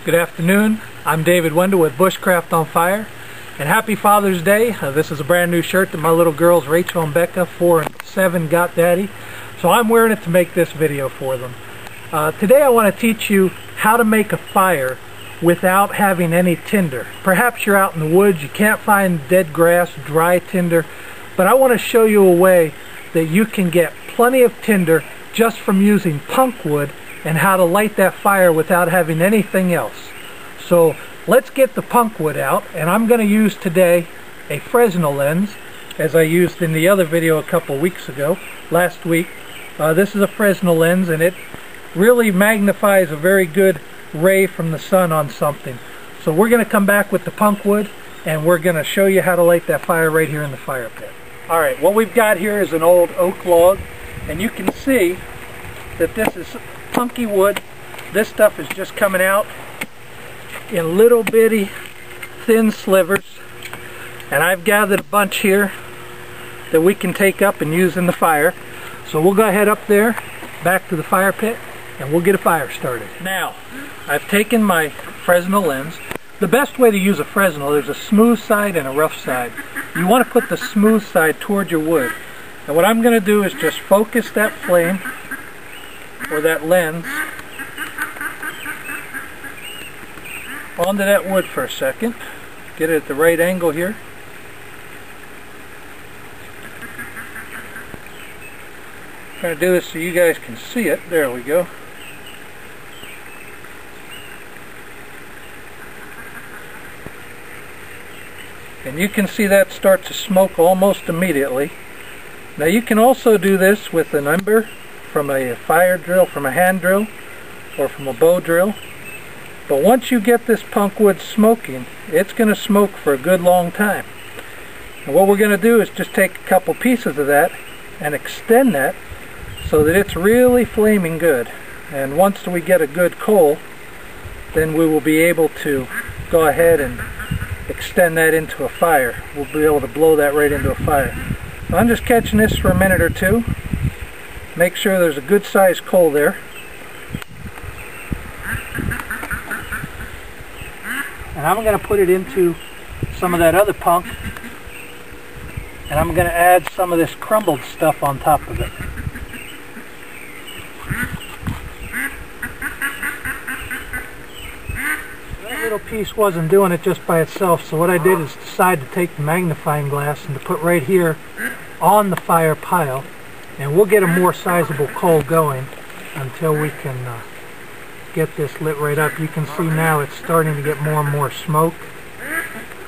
Good afternoon. I'm David Wendell with BushcraftOnFire, and happy Father's Day. This is a brand new shirt that my little girls Rachel and Becca, 4 and 7, got Daddy. So I'm wearing it to make this video for them. Today I want to teach you how to make a fire without having any tinder. Perhaps you're out in the woods, you can't find dead grass, dry tinder, but I want to show you a way that you can get plenty of tinder just from using punkwood, and how to light that fire without having anything else. So let's get the punkwood out, and I'm going to use today a Fresnel lens, as I used in the other video a couple weeks ago, last week. This is a Fresnel lens, and it really magnifies a very good ray from the sun on something. So we're going to come back with the punkwood, and we're going to show you how to light that fire right here in the fire pit. Alright, what we've got here is an old oak log, and you can see that this is punky wood. This stuff is just coming out in little bitty thin slivers, and I've gathered a bunch here that we can take up and use in the fire. So we'll go ahead up there, back to the fire pit, and we'll get a fire started. Now, I've taken my Fresnel lens. The best way to use a Fresnel, there's a smooth side and a rough side. You want to put the smooth side toward your wood. And what I'm going to do is just focus that flame, or that lens, onto that wood for a second. Get it at the right angle here. I'm going to do this so you guys can see it. There we go. And you can see that start to smoke almost immediately. Now you can also do this with an ember from a fire drill, from a hand drill, or from a bow drill. But once you get this punkwood smoking, it's going to smoke for a good long time. And what we're going to do is just take a couple pieces of that and extend that so that it's really flaming good. And once we get a good coal, then we will be able to go ahead and extend that into a fire. We'll be able to blow that right into a fire. So I'm just catching this for a minute or two. Make sure there's a good sized coal there. And I'm going to put it into some of that other punk, and I'm going to add some of this crumbled stuff on top of it. That little piece wasn't doing it just by itself, so what I did is decide to take the magnifying glass and to put right here on the fire pile. And we'll get a more sizable coal going until we can get this lit right up. You can see now it's starting to get more and more smoke.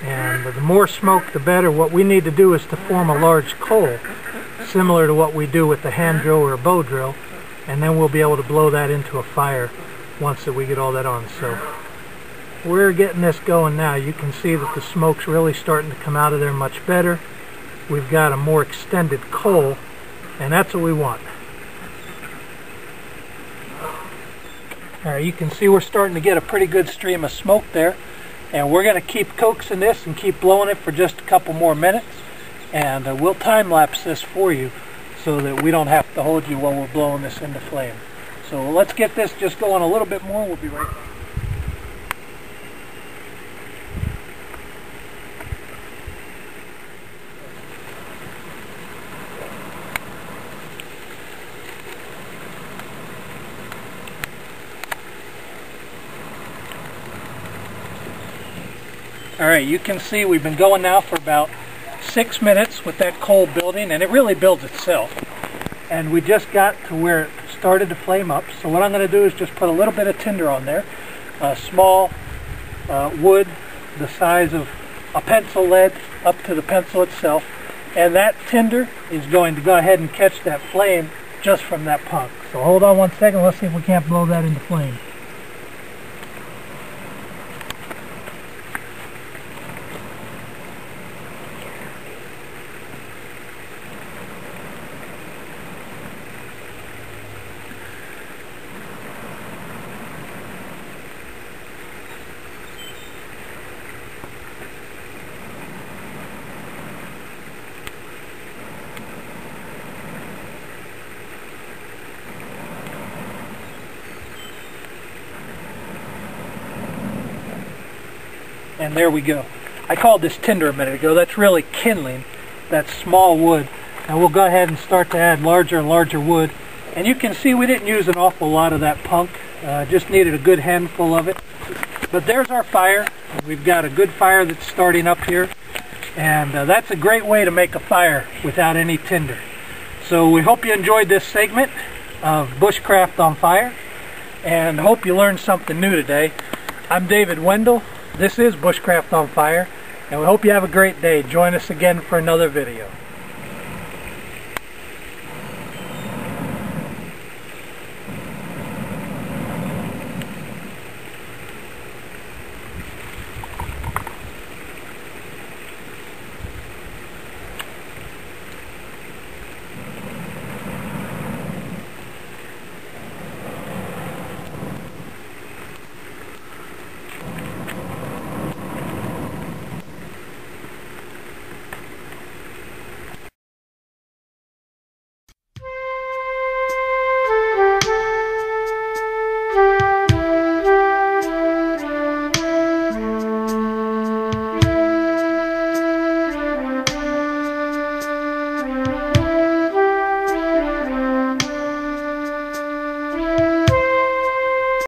And the more smoke, the better. What we need to do is to form a large coal, similar to what we do with the hand drill or a bow drill. And then we'll be able to blow that into a fire once that we get all that on. So we're getting this going now. You can see that the smoke's really starting to come out of there much better. We've got a more extended coal, and that's what we want. Alright, you can see we're starting to get a pretty good stream of smoke there, and we're going to keep coaxing this and keep blowing it for just a couple more minutes, and we'll time-lapse this for you so that we don't have to hold you while we're blowing this into flame. So let's get this just going a little bit more. We'll be right back. Alright, you can see we've been going now for about 6 minutes with that coal building, and it really builds itself. And we just got to where it started to flame up. So what I'm going to do is just put a little bit of tinder on there. Small wood the size of a pencil lead up to the pencil itself. And that tinder is going to go ahead and catch that flame just from that punk. So hold on one second, let's see if we can't blow that into flame. And there we go. I called this tinder a minute ago. That's really kindling, that small wood. And we'll go ahead and start to add larger and larger wood. And you can see we didn't use an awful lot of that punk. Just needed a good handful of it. But there's our fire. We've got a good fire that's starting up here. And that's a great way to make a fire without any tinder. So we hope you enjoyed this segment of Bushcraft on Fire. And hope you learned something new today. I'm David Wendell. This is Bushcraft on Fire. And we hope you have a great day. Join us again for another video.